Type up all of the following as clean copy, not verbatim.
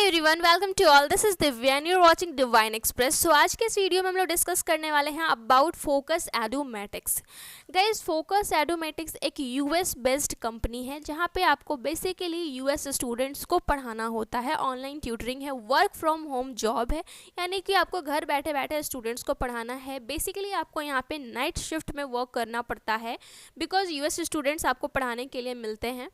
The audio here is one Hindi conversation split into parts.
Everyone, welcome to all. This is Divya and you're watching Divine Express. So आज के इस वीडियो में हम लोग डिस्कस करने वाले हैं अबाउट फोकस एडोमेटिक्स। गाइस, फोकस एडोमेटिक्स एक यूएस बेस्ड कंपनी है जहां पे आपको बेसिकली यूएस स्टूडेंट्स को पढ़ाना होता है। ऑनलाइन ट्यूटरिंग है, वर्क फ्रॉम होम जॉब है, यानी कि आपको घर बैठे बैठे स्टूडेंट्स को पढ़ाना है। बेसिकली आपको यहाँ पे नाइट शिफ्ट में वर्क करना पड़ता है बिकॉज यूएस स्टूडेंट्स आपको पढ़ाने के लिए मिलते हैं।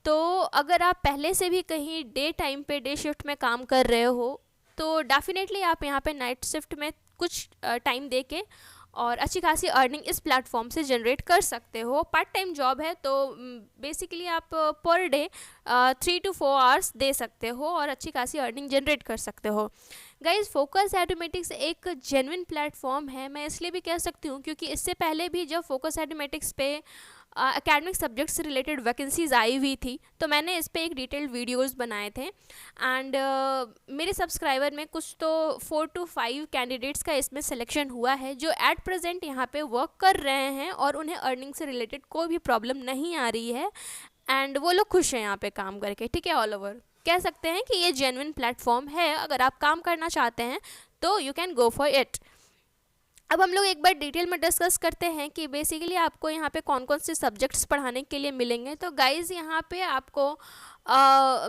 तो अगर आप पहले से भी कहीं डे टाइम पे डे शिफ्ट में काम कर रहे हो तो डेफिनेटली आप यहाँ पे नाइट शिफ्ट में कुछ टाइम दे के और अच्छी खासी अर्निंग इस प्लेटफॉर्म से जनरेट कर सकते हो। पार्ट टाइम जॉब है तो बेसिकली आप पर डे 3 to 4 आवर्स दे सकते हो और अच्छी खासी अर्निंग जनरेट कर सकते हो। गाइज, फोकस एडोमेटिक्स एक जेन्युइन प्लेटफॉर्म है। मैं इसलिए भी कह सकती हूँ क्योंकि इससे पहले भी जब फोकस एडोमेटिक्स पे एकेडमिक सब्जेक्ट्स से रिलेटेड वैकेंसीज आई हुई थी तो मैंने इस पर एक डिटेल्ड वीडियोस बनाए थे एंड मेरे सब्सक्राइबर में कुछ तो 4 to 5 कैंडिडेट्स का इसमें सिलेक्शन हुआ है जो एट प्रेजेंट यहाँ पे वर्क कर रहे हैं और उन्हें अर्निंग से रिलेटेड कोई भी प्रॉब्लम नहीं आ रही है एंड वो लोग खुश हैं यहाँ पे काम करके। ठीक है, ऑल ओवर कह सकते हैं कि ये जेन्युइन प्लेटफॉर्म है। अगर आप काम करना चाहते हैं तो you can go for it. अब हम लोग एक बार डिटेल में डिस्कस करते हैं कि बेसिकली आपको यहाँ पे कौन कौन से सब्जेक्ट्स पढ़ाने के लिए मिलेंगे। तो गाइज़, यहाँ पे आपको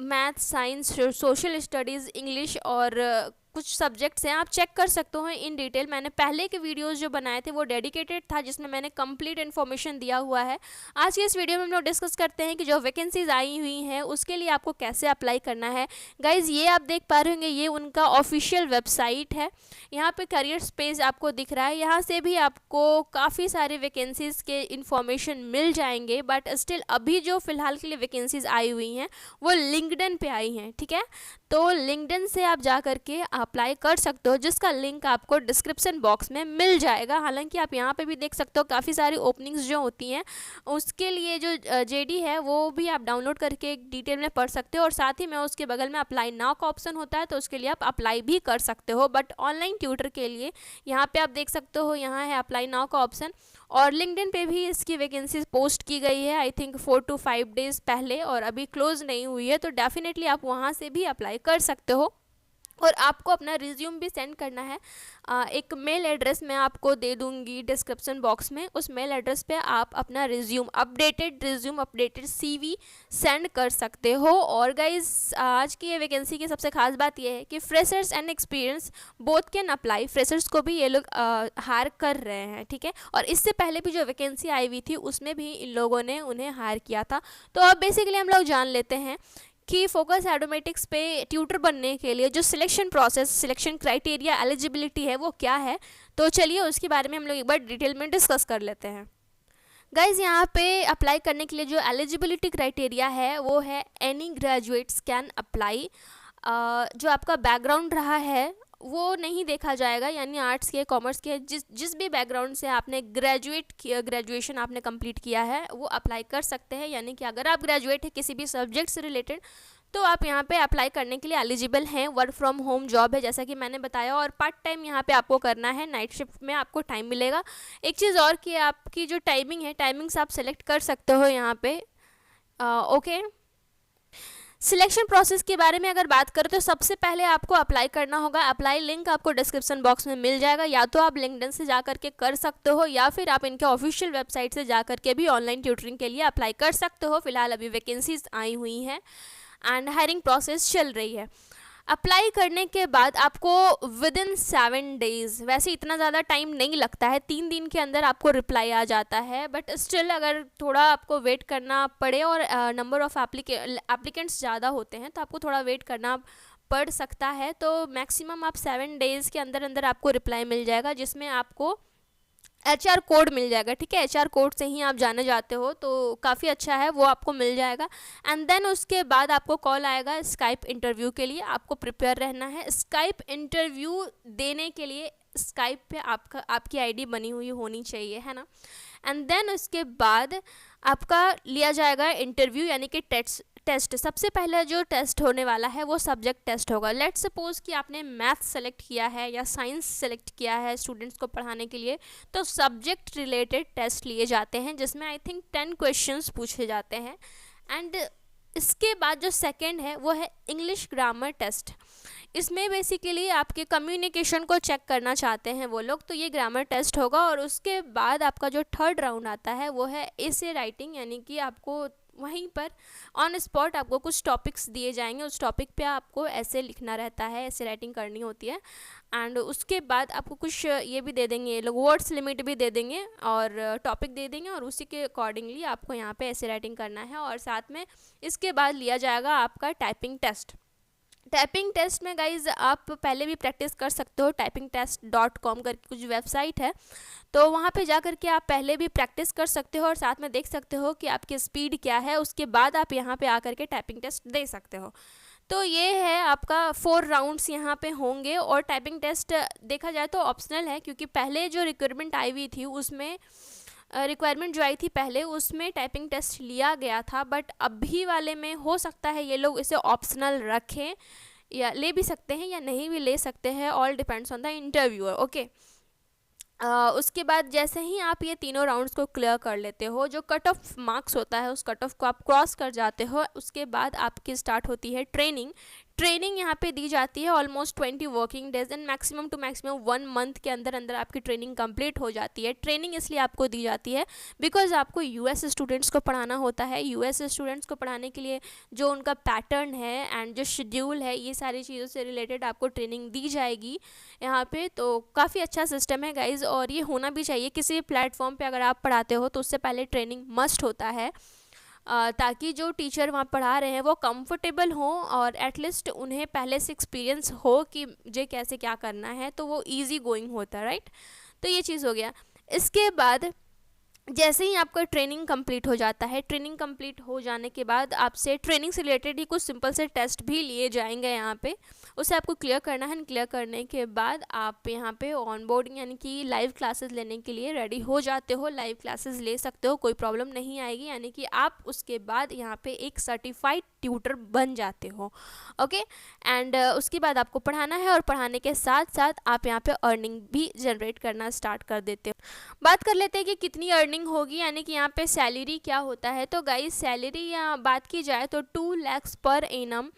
math, science, social studies, English और कुछ सब्जेक्ट्स हैं, आप चेक कर सकते हो इन डिटेल। मैंने पहले के वीडियोस जो बनाए थे वो डेडिकेटेड था जिसमें मैंने कंप्लीट इन्फॉर्मेशन दिया हुआ है। आज के इस वीडियो में हम लोग डिस्कस करते हैं कि जो वैकेंसीज आई हुई हैं उसके लिए आपको कैसे अप्लाई करना है। गाइज़, ये आप देख पा रहे होंगे, ये उनका ऑफिशियल वेबसाइट है। यहाँ पे करियर्स पेज आपको दिख रहा है, यहाँ से भी आपको काफ़ी सारे वैकेंसीज के इन्फॉर्मेशन मिल जाएंगे। बट स्टिल अभी जो फ़िलहाल के लिए वैकेंसीज आई हुई हैं वो लिंक्डइन पे आई हैं। ठीक है, तो लिंक्डइन से आप जा करके अप्लाई कर सकते हो जिसका लिंक आपको डिस्क्रिप्शन बॉक्स में मिल जाएगा। हालांकि आप यहाँ पे भी देख सकते हो काफ़ी सारी ओपनिंग्स जो होती हैं उसके लिए जो जेडी है वो भी आप डाउनलोड करके डिटेल में पढ़ सकते हो और साथ ही में उसके बगल में अप्लाई नाउ का ऑप्शन होता है तो उसके लिए आप अप्लाई भी कर सकते हो। बट ऑनलाइन ट्यूटर के लिए यहाँ पे आप देख सकते हो, यहाँ है अप्लाई नाउ का ऑप्शन और लिंक्डइन पे भी इसकी वैकेंसीज पोस्ट की गई है आई थिंक 4 to 5 डेज़ पहले और अभी क्लोज नहीं हुई है। तो डेफिनेटली आप वहाँ से भी अप्लाई कर सकते हो और आपको अपना रिज्यूम भी सेंड करना है। एक मेल एड्रेस मैं आपको दे दूंगी डिस्क्रिप्शन बॉक्स में। उस मेल एड्रेस पे आप अपना रिज्यूम, अपडेटेड सीवी सेंड कर सकते हो। और गाइज, आज की ये वैकेंसी की सबसे खास बात ये है कि freshers and experience both can apply. Freshers को भी ये लोग हायर कर रहे हैं। ठीक है, और इससे पहले भी जो वैकेंसी आई हुई थी उसमें भी इन लोगों ने उन्हें हायर किया था। तो अब बेसिकली हम लोग जान लेते हैं कि फोकस एडोमेटिक्स पे ट्यूटर बनने के लिए जो selection process, selection criteria, eligibility है वो क्या है। तो चलिए उसके बारे में हम लोग एक बार डिटेल में डिस्कस कर लेते हैं। गाइज़, यहाँ पे अप्लाई करने के लिए जो एलिजिबिलिटी क्राइटेरिया है वो है एनी ग्रेजुएट्स कैन अप्लाई। जो आपका बैकग्राउंड रहा है वो नहीं देखा जाएगा, यानी आर्ट्स के, कॉमर्स के, जिस भी बैकग्राउंड से आपने ग्रेजुएशन आपने कंप्लीट किया है वो अप्लाई कर सकते हैं। यानी कि अगर आप ग्रेजुएट हैं किसी भी सब्जेक्ट से रिलेटेड तो आप यहाँ पे अप्लाई करने के लिए एलिजिबल हैं। वर्क फ्रॉम होम जॉब है जैसा कि मैंने बताया और पार्ट टाइम यहाँ पे आपको करना है। नाइट शिफ्ट में आपको टाइम मिलेगा। एक चीज़ और कि आपकी जो टाइमिंग है, टाइमिंग्स आप सेलेक्ट कर सकते हो यहाँ पे। ओके, सिलेक्शन प्रोसेस के बारे में अगर बात करें तो सबसे पहले आपको अप्लाई करना होगा। अप्लाई लिंक आपको डिस्क्रिप्शन बॉक्स में मिल जाएगा। या तो आप लिंक्डइन से जा करके कर सकते हो या फिर आप इनके ऑफिशियल वेबसाइट से जा करके भी ऑनलाइन ट्यूटरिंग के लिए अप्लाई कर सकते हो। फिलहाल अभी वैकेंसीज आई हुई हैं एंड हायरिंग प्रोसेस चल रही है। अप्लाई करने के बाद आपको विदिन 7 डेज़, वैसे इतना ज़्यादा टाइम नहीं लगता है, 3 दिन के अंदर आपको रिप्लाई आ जाता है। बट स्टिल अगर थोड़ा आपको वेट करना पड़े और नंबर ऑफ़ एप्लीकेंट्स ज़्यादा होते हैं तो आपको थोड़ा वेट करना पड़ सकता है। तो मैक्सिमम आप 7 डेज़ के अंदर अंदर आपको रिप्लाई मिल जाएगा जिसमें आपको HR कोड मिल जाएगा। ठीक है, HR कोड से ही आप जाने जाते हो तो काफ़ी अच्छा है, वो आपको मिल जाएगा। एंड देन उसके बाद आपको कॉल आएगा स्काइप इंटरव्यू के लिए। आपको प्रिपेयर रहना है। स्काइप इंटरव्यू देने के लिए स्काइप पे आपकी ID बनी हुई होनी चाहिए, है ना। एंड देन उसके बाद आपका लिया जाएगा इंटरव्यू, यानी कि टेस्ट। सबसे पहले जो टेस्ट होने वाला है वो सब्जेक्ट टेस्ट होगा। लेट्स सपोज कि आपने मैथ सेलेक्ट किया है या साइंस सेलेक्ट किया है स्टूडेंट्स को पढ़ाने के लिए, तो सब्जेक्ट रिलेटेड टेस्ट लिए जाते हैं जिसमें आई थिंक 10 क्वेश्चंस पूछे जाते हैं। एंड इसके बाद जो सेकंड है वो है इंग्लिश ग्रामर टेस्ट। इसमें बेसिकली आपके कम्युनिकेशन को चेक करना चाहते हैं वो लोग, तो ये ग्रामर टेस्ट होगा। और उसके बाद आपका जो थर्ड राउंड आता है वो है एसे राइटिंग, यानी कि आपको वहीं पर ऑन स्पॉट आपको कुछ टॉपिक्स दिए जाएंगे, उस टॉपिक पे आपको ऐसे लिखना रहता है, ऐसे राइटिंग करनी होती है। एंड उसके बाद आपको कुछ ये भी दे देंगे ये लोग, वर्ड्स लिमिट भी दे देंगे और टॉपिक दे देंगे, और उसी के अकॉर्डिंगली आपको यहाँ पे ऐसे राइटिंग करना है। और साथ में इसके बाद लिया जाएगा आपका टाइपिंग टेस्ट। टाइपिंग टेस्ट में गाइज आप पहले भी प्रैक्टिस कर सकते हो, typingtest.com करके कुछ वेबसाइट है, तो वहाँ पे जा कर के आप पहले भी प्रैक्टिस कर सकते हो और साथ में देख सकते हो कि आपकी स्पीड क्या है। उसके बाद आप यहाँ पे आकर के टाइपिंग टेस्ट दे सकते हो। तो ये है आपका 4 राउंड्स यहाँ पे होंगे। और टाइपिंग टेस्ट देखा जाए तो ऑप्शनल है, क्योंकि पहले जो रिक्वायरमेंट आई हुई थी उसमें रिक्वायरमेंट जो आई थी पहले उसमें टाइपिंग टेस्ट लिया गया था, बट अभी वाले में हो सकता है ये लोग इसे ऑप्शनल रखें, या ले भी सकते हैं या नहीं भी ले सकते हैं, all depends on the interviewer. Okay, उसके बाद जैसे ही आप ये तीनों राउंड्स को क्लियर कर लेते हो, जो कट ऑफ मार्क्स होता है उस कट ऑफ को आप क्रॉस कर जाते हो, उसके बाद आपकी स्टार्ट होती है ट्रेनिंग। ट्रेनिंग यहाँ पे दी जाती है almost 20 working days and maximum to maximum 1 month के अंदर अंदर आपकी ट्रेनिंग कंप्लीट हो जाती है। ट्रेनिंग इसलिए आपको दी जाती है बिकॉज आपको यूएस स्टूडेंट्स को पढ़ाना होता है। यूएस स्टूडेंट्स को पढ़ाने के लिए जो उनका पैटर्न है एंड जो शेड्यूल है, ये सारी चीज़ों से रिलेटेड आपको ट्रेनिंग दी जाएगी यहाँ पे। तो काफ़ी अच्छा सिस्टम है गाइज, और ये होना भी चाहिए। किसी भी प्लेटफॉर्म पे अगर आप पढ़ाते हो तो उससे पहले ट्रेनिंग मस्ट होता है, ताकि जो टीचर वहाँ पढ़ा रहे हैं वो कंफर्टेबल हो और एटलीस्ट उन्हें पहले से एक्सपीरियंस हो कि मुझे कैसे क्या करना है, तो वो इजी गोइंग होता है, राइट। तो ये चीज़ हो गया। इसके बाद जैसे ही आपका ट्रेनिंग कंप्लीट हो जाता है, ट्रेनिंग कंप्लीट हो जाने के बाद आपसे ट्रेनिंग से रिलेटेड ही कुछ सिंपल से टेस्ट भी लिए जाएंगे यहाँ पे, उसे आपको क्लियर करना है। क्लियर करने के बाद आप यहाँ पे ऑन बोर्डिंग यानी कि लाइव क्लासेस लेने के लिए रेडी हो जाते हो। लाइव क्लासेस ले सकते हो, कोई प्रॉब्लम नहीं आएगी, यानी कि आप उसके बाद यहाँ पे एक सर्टिफाइड ट्यूटर बन जाते हो। ओके, एंड उसके बाद आपको पढ़ाना है और पढ़ाने के साथ साथ आप यहाँ पे अर्निंग भी जनरेट करना स्टार्ट कर देते हो। बात कर लेते हैं कि कितनी अर्निंग होगी, यानी कि यहाँ पे सैलरी क्या होता है। तो गाइस सैलरी या बात की जाए तो 2 lakhs per annum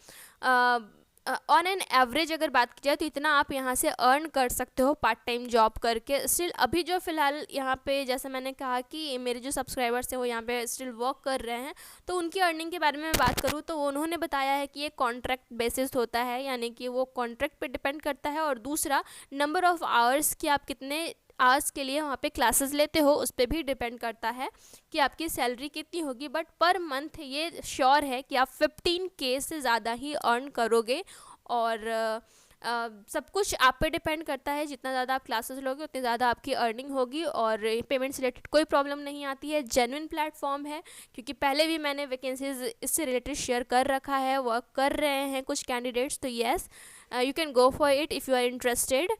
on an average अगर बात की जाए तो इतना आप यहाँ से अर्न कर सकते हो पार्ट टाइम जॉब करके। स्टिल अभी जो फ़िलहाल यहाँ पे जैसे मैंने कहा कि मेरे जो सब्सक्राइबर्स हैं वो यहाँ पे स्टिल वर्क कर रहे हैं, तो उनकी अर्निंग के बारे में मैं बात करूँ तो उन्होंने बताया है कि ये कॉन्ट्रैक्ट बेसिस होता है, यानी कि वो कॉन्ट्रैक्ट पे डिपेंड करता है। और दूसरा नंबर ऑफ़ आवर्स कि आप कितने आवर्स के लिए वहाँ पे क्लासेस लेते हो उस पर भी डिपेंड करता है कि आपकी सैलरी कितनी होगी। बट पर मंथ ये श्योर है कि आप 15K से ज़्यादा ही अर्न करोगे। और सब कुछ आप पे डिपेंड करता है, जितना ज़्यादा आप क्लासेस लोगे उतनी ज़्यादा आपकी अर्निंग होगी। और पेमेंट से रिलेटेड कोई प्रॉब्लम नहीं आती है, जेन्युइन प्लेटफॉर्म है, क्योंकि पहले भी मैंने वैकेंसीज इससे रिलेटेड शेयर कर रखा है, वर्क कर रहे हैं कुछ कैंडिडेट्स। तो yes, you can go for it if you are interested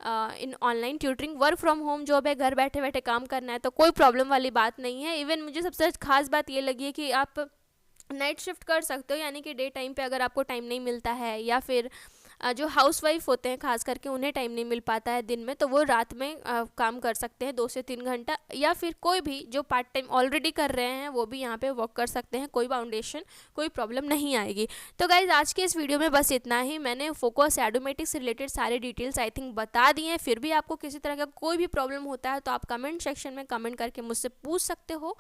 in online tutoring. Work from home job है, घर बैठे बैठे काम करना है, तो कोई प्रॉब्लम वाली बात नहीं है। इवन मुझे सबसे खास बात ये लगी है कि आप नाइट शिफ्ट कर सकते हो, यानी कि डे टाइम पे अगर आपको टाइम नहीं मिलता है, या फिर जो हाउसवाइफ होते हैं खास करके उन्हें टाइम नहीं मिल पाता है दिन में, तो वो रात में काम कर सकते हैं 2 से 3 घंटा। या फिर कोई भी जो पार्ट टाइम ऑलरेडी कर रहे हैं वो भी यहाँ पे वर्क कर सकते हैं, कोई बाउंडेशन कोई प्रॉब्लम नहीं आएगी। तो गाइज आज के इस वीडियो में बस इतना ही। मैंने फोकस एडोमेटिक से रिलेटेड सारे डिटेल्स आई थिंक बता दिए हैं। फिर भी आपको किसी तरह का कोई भी प्रॉब्लम होता है तो आप कमेंट सेक्शन में कमेंट करके मुझसे पूछ सकते हो।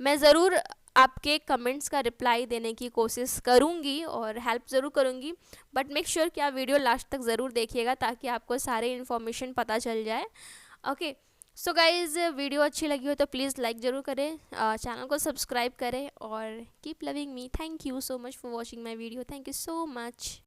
मैं ज़रूर आपके कमेंट्स का रिप्लाई देने की कोशिश करूंगी और हेल्प ज़रूर करूंगी। बट मेक श्योर कि आप वीडियो लास्ट तक ज़रूर देखिएगा ताकि आपको सारे इन्फॉर्मेशन पता चल जाए। ओके, सो गाइज़ वीडियो अच्छी लगी हो तो प्लीज़ लाइक ज़रूर करें, चैनल को सब्सक्राइब करें और keep loving me. Thank you so much for watching my video. Thank you so much.